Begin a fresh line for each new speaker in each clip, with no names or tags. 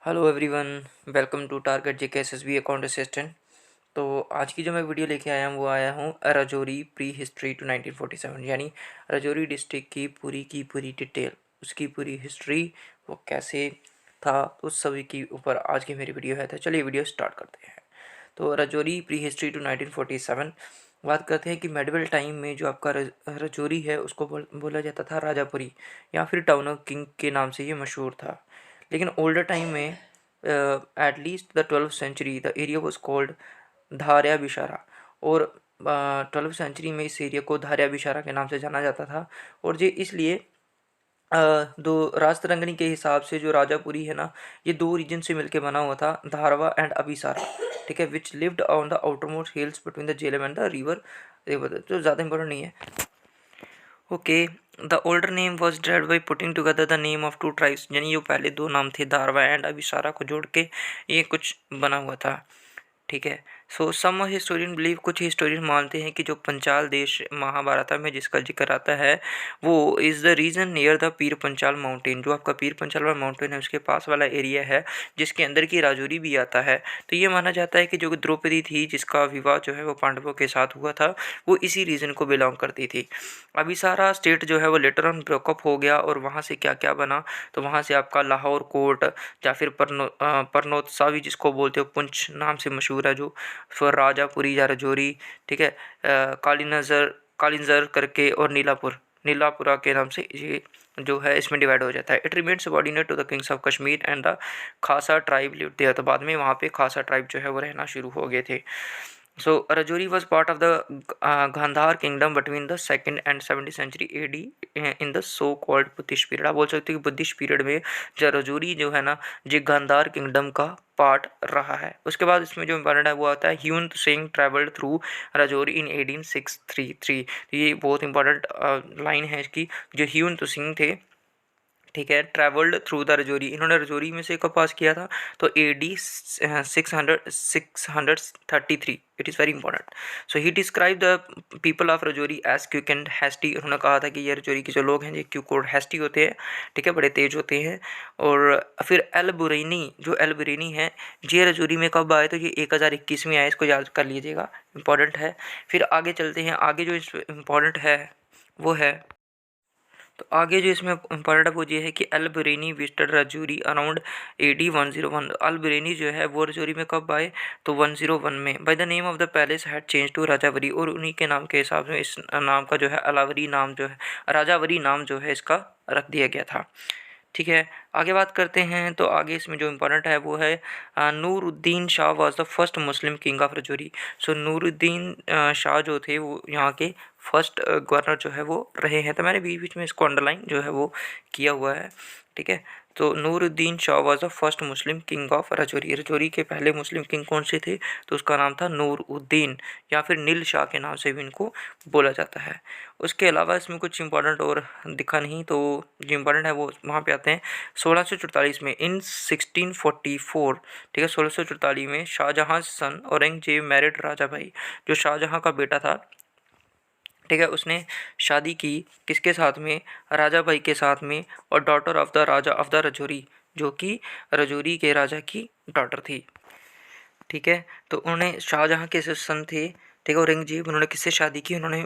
Hello everyone, welcome to target JK SSB account assistant. तो आज की जो मैं वीडियो लेके आया हूँ वो आया हूँ राजौरी प्री हिस्ट्री टू 1947, यानी राजौरी डिस्ट्रिक्ट की पूरी डिटेल, उसकी पूरी हिस्ट्री, वो कैसे था, उस सभी के ऊपर आज की मेरी वीडियो है। तो चलिए वीडियो स्टार्ट करते हैं। तो राजौरी प्री हिस्ट्री टू 1947 बात करते हैं कि मेडिवल टाइम में जो आपका राजौरी है उसको बोला जाता था राजापुरी, या फिर टाउन ऑफ किंग के नाम से ये मशहूर था। लेकिन ओल्डर टाइम में at least the 12th century the area was called धारिया बिशारा, और 12th सेंचुरी में इस एरिया को धारिया बिशारा के नाम से जाना जाता था। और ये इसलिए दो राज तरंगनी के हिसाब से जो राजापुरी है ना, ये दो रीजन से मिलके बना हुआ था, धारवा एंड अभिसारा। ठीक है, which lived on the outer most hills between the Jhelum and the river तो ज़्यादा इंपॉर्टेंट नहीं है। Okay, the older name was derived by putting together the name of two tribes, यानी जो पहले दो नाम थे धारवा एंड अभिसारा को जोड़ के ये कुछ बना हुआ था। ठीक है, सो सम हिस्टोरियन बिलीव, कुछ हिस्टोरियन मानते हैं कि जो पंचाल देश महाभारत में जिसका जिक्र आता है वो is the region near the Pir Panjal mountain, जो आपका पीर पंचाल वाला माउंटेन है उसके पास वाला एरिया है, जिसके अंदर की राजौरी भी आता है। तो ये माना जाता है कि जो द्रौपदी थी जिसका विवाह जो है वो पांडवों के साथ हुआ था, वो इसी रीजन को बिलोंग करती थी। अभी सारा स्टेट जो है वो लेटर ऑन ब्रेकअप हो गया, और वहाँ से क्या क्या बना, तो वहाँ से आपका लाहौर कोट, या फिर परनोत सावी जिसको बोलते हो, पुंछ नाम से मशहूर है, जो फिर राजापुरी या राजौरी। ठीक है, कालिंजर करके, और नीलापुरा के नाम से ये जो है इसमें डिवाइड हो जाता है। It remain subordinate to the kings of Kashmir and the Khasa tribe lived there. तो बाद में वहाँ पे खासा ट्राइब जो है वो रहना शुरू हो गए थे। So Rajouri was part of the Gandhar kingdom between the 2nd and 70th century AD in the so-called Buddhist period. आप बोल सकते हो कि बुद्धिस्ट पीरियड में जो राजौरी जो है ना, जो गांधार किंगडम का पार्ट रहा है। उसके बाद इसमें जो इम्पोर्टेंट है वो आता है ह्यून सिंह ट्रैवल्ड थ्रू राजौरी इन 1833। ये बहुत इंपॉर्टेंट लाइन है इसकी, जो ह्यून सिंह थे, ठीक है, ट्रैवल्ड थ्रू द रजौरी, इन्होंने रजौरी में से कब पास किया था, तो AD 633। It is very important. So he describe the people of Rajouri as quick and hasty. उन्होंने कहा था कि ये रजौरी के जो लोग हैं ये क्विक और हैस्टी होते हैं, ठीक है, बड़े तेज होते हैं। और फिर एल बुरैनी, जो एल बुरैनी है, ये रजौरी में कब आए, तो ये 1021 में आए, इसको याद कर लीजिएगा, इंपॉर्टेंट है। फिर आगे चलते हैं, आगे जो इम्पॉर्टेंट है वो है, तो आगे जो इसमें इम्पॉर्टेंट है वो ये है कि अल बुरैनी विजिटेड राजौरी अराउंड AD 101। अल बुरैनी जो है वो राजौरी में कब आए, तो 101 में। By the name of the palace had change to Rajavari, और उन्हीं के नाम के हिसाब से इस नाम का जो है अलावरी नाम जो है, राजावरी नाम जो है इसका रख दिया गया था। ठीक है, आगे बात करते हैं। तो आगे इसमें जो इम्पोर्टेंट है वो है Nuruddin Shah was the first Muslim king of Rajouri. So Nuruddin Shah जो थे वो यहाँ के फर्स्ट गवर्नर जो है वो रहे हैं। तो मैंने बीच बीच में इसको अंडरलाइन जो है वो किया हुआ है। ठीक है, तो Nooruddin Shah was the first Muslim king of Rajouri. Rajouri के पहले मुस्लिम किंग कौन से थे, तो उसका नाम था नूरुद्दीन, या फिर नील शाह के नाम से भी इनको बोला जाता है। उसके अलावा इसमें कुछ इंपॉर्टेंट और दिखा नहीं, तो जो इम्पोर्टेंट है वो वहाँ पे आते हैं। 1644 में, इन 1644, ठीक है, 1644 में शाहजहाँ सन औरंगजेब मैरिड राजा भाई, जो शाहजहाँ का बेटा था, ठीक है, उसने शादी की किसके साथ में, राजा भाई के साथ में, और daughter of the raja of the Rajouri, जो कि राजौरी के राजा की डॉटर थी। ठीक है, तो उन्होंने शाहजहाँ के जो सन थे, ठीक है, औरंगजेब, उन्होंने किससे शादी की, उन्होंने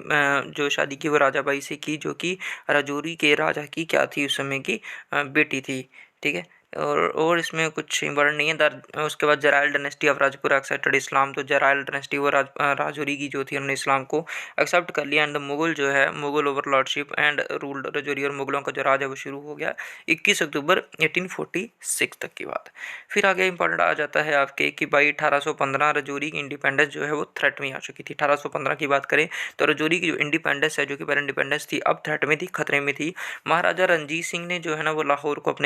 जो शादी की वो राजा बाई से की, जो कि राजौरी के राजा की क्या थी उस समय की, बेटी थी। ठीक है, और इसमें कुछ इंपॉर्टेंट नहीं है। उसके बाद जराइल डायनेस्टी ऑफ राजपुरा एक्सेप्टेड इस्लाम। तो जराइल डायनेस्टी वो राजौरी की जो थी, उन्होंने इस्लाम को एक्सेप्ट कर लिया। एंड मुगल जो है, Mughal overlordship and rule Rajouri, और मुगलों का जो राज है वो शुरू हो गया 21 अक्टूबर 1846 तक की बात। फिर आगे इंपॉर्टेंट आ जाता है आपके कि भाई 1815 राजौरी की इंडिपेंडेंस जो है वो थ्रेट में आ चुकी थी। 1815 की बात करें तो राजौरी की जो इंडिपेंडेंस है, जो कि पहले इंडिपेंडेंस थी, अब थ्रेट में थी, खतरे में थी। महाराजा रणजीत सिंह ने जो है ना वो लाहौर को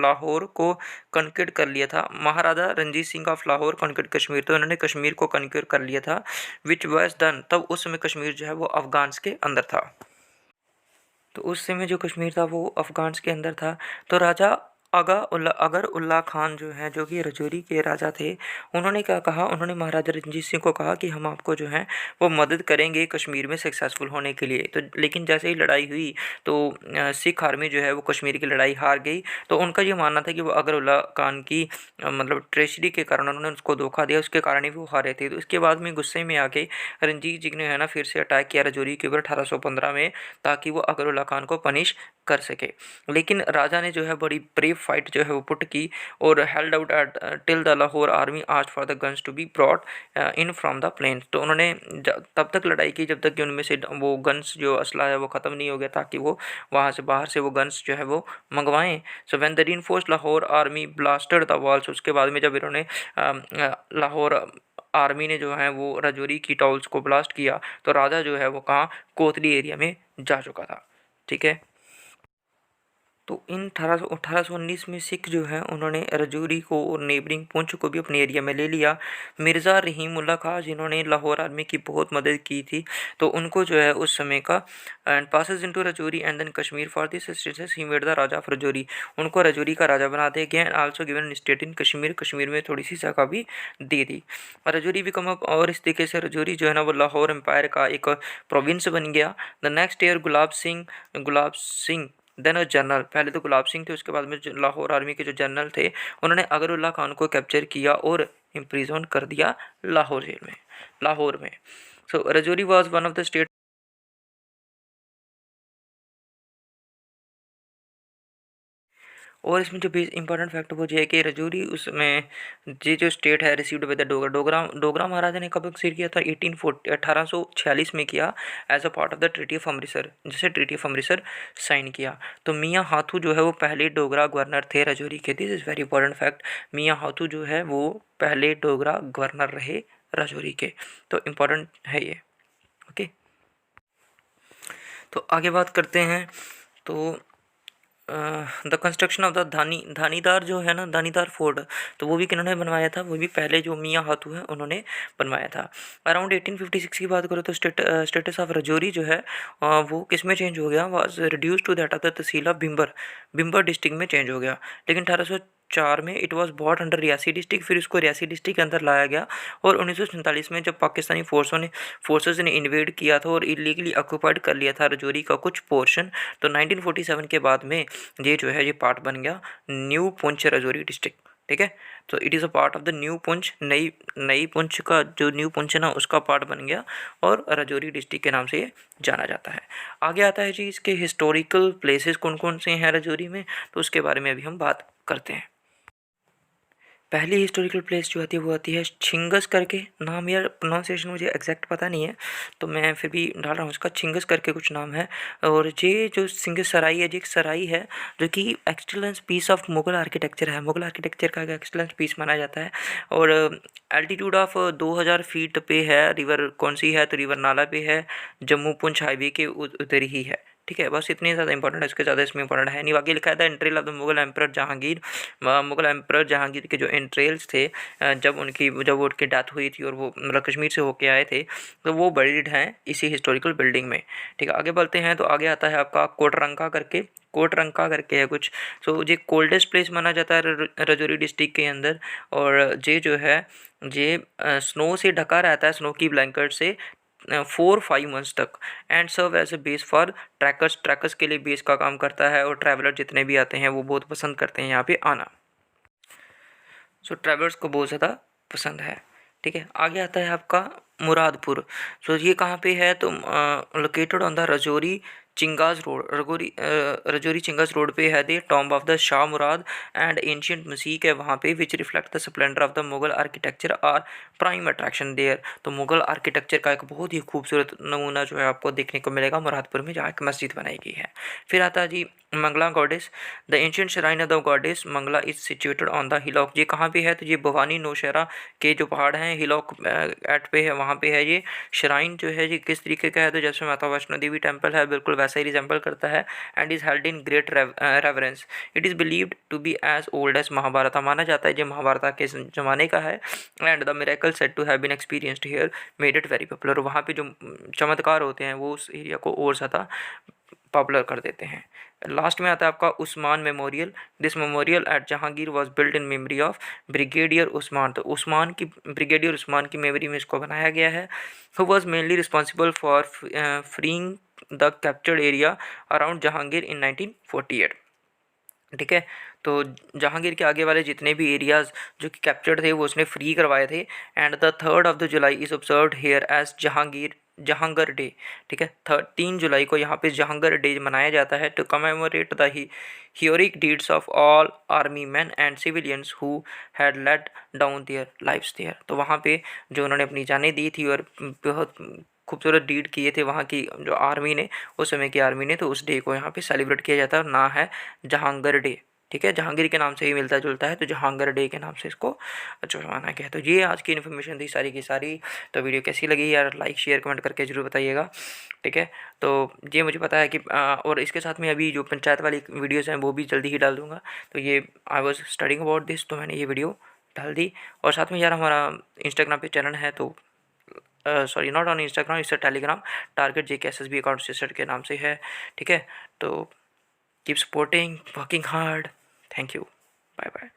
लाहौर को कनक्यूर कर लिया था। महाराजा रणजीत सिंह ऑफ लाहौर कनक्यूर कश्मीर, तो उन्होंने कश्मीर को कनक्यूर कर लिया था, विच वॉज डन, तब उस समय कश्मीर जो है वो अफगान्स के अंदर था। तो उस समय जो कश्मीर था वो अफगान्स के अंदर था। तो राजा अगर उल्ला खान जो है, जो कि रजौरी के राजा थे, उन्होंने क्या कहा, उन्होंने महाराजा रणजीत सिंह को कहा कि हम आपको जो है वो मदद करेंगे कश्मीर में सक्सेसफुल होने के लिए। तो लेकिन जैसे ही लड़ाई हुई तो सिख आर्मी जो है वो कश्मीर की लड़ाई हार गई। तो उनका ये मानना था कि वो अगर उल्ला खान की मतलब ट्रेचरी के कारण उन्होंने उसको धोखा दिया, उसके कारण ही वो हारे थे। तो इसके बाद में गुस्से में आके रंजीत जी ने है ना फिर से अटैक किया रजौरी के ऊपर 1815 में, ताकि वो अकबर उल्ला खान को पनिश कर सके। लेकिन राजा ने जो है बड़ी ब्रेव फाइट जो है वो पुट की और held out at till the Lahore army asked for the guns to be brought in from the plain. तो उन्होंने तब तक लड़ाई की जब तक कि उनमें से वो गन्स जो असला है वो ख़त्म नहीं हो गया, ताकि वो वहाँ से बाहर से वो गन्स जो है वो मंगवाएं। So when the reinforced Lahore army blasted the walls, उसके बाद में जब इन्होंने लाहौर आर्मी ने जो है वो रजौरी की टाउल्स को ब्लास्ट किया, तो राजा जो है वो कहाँ, कोतली एरिया में जा चुका था। ठीक है। तो इन 1819 में सिख जो है उन्होंने रजौरी को और नेबरिंग पुंछ को भी अपने एरिया में ले लिया। मिर्ज़ा रहीम उल्ला खां जिन्होंने लाहौर आर्मी की बहुत मदद की थी, तो उनको जो है उस समय का and passes into Rajouri and then Kashmir for this status he made the raja of Rajouri. उनको रजौरी का राजा बना दिया गया and also given state in Kashmir, Kashmir में थोड़ी सी जगह भी दे दी। रजौरी बिकम अप, और इस तरीके से रजौरी जो है ना वो लाहौर एम्पायर का एक प्रोविंस बन गया। The next year Gulab Singh then general, पहले तो गुलाब सिंह थे, उसके बाद में लाहौर आर्मी के जो जनरल थे उन्होंने अकबरुल्ला खान को कैप्चर किया और इम्प्रिजन कर दिया लाहौर में। So Rajouri was one of the state. और इसमें जो भी इंपॉर्टेंट फैक्ट वो ये है कि रजौरी उसमें ये जो स्टेट है received by the Dogra Maharaja ने कब एक्सीड किया था, 1846 में किया as a part of the treaty of Amritsar, जैसे ट्रीटी ऑफ अमृतसर साइन किया। तो मियाँ हाथू जो है वो पहले डोगरा गवर्नर थे रजौरी के। This is very important fact, मियाँ हाथू जो है वो पहले डोगरा गवर्नर रहे रजौरी के। तो इम्पोर्टेंट है ये। ओके, तो आगे बात करते हैं। तो द कंस्ट्रक्शन ऑफ द धानीदार जो है ना, धानीदार फोर्ट, तो वो भी किन्होंने बनवाया था, वो भी पहले जो मियाँ हाथू है उन्होंने बनवाया था। अराउंड 1856 की बात करो तो स्टेटस ऑफ रजौरी जो है वो किस में चेंज हो गया, was reduce to that of the tehsil of Bhimber district में चेंज हो गया। लेकिन 1804 में it was bought under Reasi district, फिर उसको रियासी डिस्ट्रिक्ट के अंदर लाया गया। और 1947 में जब पाकिस्तानी फोर्सेस ने इन्वेड किया था और इलीगली ऑक्यूपाइड कर लिया था रजौरी का कुछ पोर्शन, तो 1947 के बाद में ये जो है ये पार्ट बन गया न्यू पुंछ रजौरी डिस्ट्रिक्ट। ठीक है, तो it is a part of the new Poonch, नई पुंछ का जो न्यू पुंछ है ना उसका पार्ट बन गया और रजौरी डिस्ट्रिक्ट के नाम से ये जाना जाता है। आगे आता है जी इसके हिस्टोरिकल प्लेसेस कौन कौन से हैं रजौरी में, तो उसके बारे में अभी हम बात करते हैं। पहली हिस्टोरिकल प्लेस जो आती है वो आती है छिंगस करके नाम, यार प्रोनाउंसिएशन मुझे एग्जैक्ट पता नहीं है तो मैं फिर भी डाल रहा हूँ इसका, छिंगस करके कुछ नाम है। और ये जो सिंगस सराई है, ये एक सराई है जो कि excellence piece of Mughal architecture है, मुगल आर्किटेक्चर का एक्सलेंस पीस माना जाता है। और एल्टीट्यूड ऑफ 2000 फीट पे है। रिवर कौन सी है, तो रिवर नाला पे है, जम्मू पुंछ हाईवे के उधर ही है। ठीक है, बस इतनी ज़्यादा इंपॉर्टेंट है, इसके ज़्यादा इसमें इंपॉर्टेंट है नहीं। बाकी लिखा था entrail of the Mughal emperor Jahangir, Mughal emperor Jahangir के जो एंट्रेल्स थे जब उनकी डेथ हुई थी और वो मतलब कश्मीर से होके आए थे, तो वो बरीड हैं इसी हिस्टोरिकल बिल्डिंग में। ठीक है, आगे बढ़ते हैं। तो आगे आता है आपका कोटरंका करके है कुछ। सो ये कोल्डेस्ट प्लेस माना जाता है रजौरी डिस्ट्रिक्ट के अंदर। और ये जो है ये स्नो से ढका रहता है, स्नो की ब्लैंकेट से 4-5 मंथ्स तक, and serve as a base for trekkers के लिए बेस का काम करता है। और ट्रैवलर जितने भी आते हैं वो बहुत पसंद करते हैं यहाँ पे आना। सो ट्रैवलर्स को बहुत ज़्यादा पसंद है। ठीक है, आगे आता है आपका मुरादपुर। सो ये कहाँ पे है, तो located on the Rajouri Chingas road, Rajouri Chingas road पे है the tomb of the Shah Murad and ancient mosque है वहाँ पे, which reflect the splendour of the Mughal architecture are prime attraction there. तो मुगल आर्किटेक्चर का एक बहुत ही खूबसूरत नमूना जो है आपको देखने को मिलेगा मुरादपुर में, जहाँ एक मस्जिद बनाई गई है। फिर आता है जी Mangla goddess, the ancient shrine of the goddess Mangla is situated on the hillock. ये कहाँ पे है, तो ये भवानी नौशहरा के जो पहाड़ हैं हिलॉक एट पे है, वहाँ पे है ये श्राइन जो है। ये किस तरीके का है, तो जैसे माता वैष्णो देवी टेम्पल है बिल्कुल वैसा ही रिजेंबल करता है। And is held in great reverence. It is believed to be as old as Mahabharata, माना जाता है ये महाभारत के ज़माने का है। And the miracle said to have been experienced here made it very popular. वहाँ पे जो चमत्कार होते हैं वो उस एरिया को और ज़्यादा पॉपुलर कर देते हैं। लास्ट में आता है आपका Usman memorial. This memorial at Jahangir was built in memory of brigadier Usman. तो उस्मान की ब्रिगेडियर उस्मान की मेमोरी में इसको बनाया गया है। Who was mainly responsible for freeing the captured area around Jahangir in 1948। ठीक है, तो जहांगीर के आगे वाले जितने भी एरियाज़ जो कि कैप्चर्ड थे वो उसने फ्री करवाए थे। And the 3rd of the July is observed here as Jahangir day. ठीक है, 3 जुलाई को यहाँ पे जहांगीर डे मनाया जाता है to commemorate the heroic deeds of all army man and civilians who had let down their lives there. तो वहाँ पे जो उन्होंने अपनी जानें दी थी और बहुत खूबसूरत डीड किए थे वहाँ की जो आर्मी ने, उस समय की आर्मी ने, तो उस डे को यहाँ पे सेलिब्रेट किया जाता है और ना है जहांगीर डे। ठीक है, जहांगीर के नाम से ही मिलता जुलता है, तो जहांगीर डे के नाम से इसको जो माना गया है। तो ये आज की इन्फॉर्मेशन थी सारी की सारी। तो वीडियो कैसी लगी यार, लाइक शेयर कमेंट करके ज़रूर बताइएगा। ठीक है, तो ये मुझे पता है कि और इसके साथ में अभी जो पंचायत वाली वीडियोज़ हैं वो भी जल्दी ही डाल दूँगा। तो ये I was studying about this, तो मैंने ये वीडियो डाल दी। और साथ में यार हमारा इंस्टाग्राम पे चैनल है, तो सॉरी नॉट ऑन इंस्टाग्राम, इससे Telegram, target JKSSB account sister के नाम से है। ठीक है, तो keep supporting, working hard. Thank you, bye bye.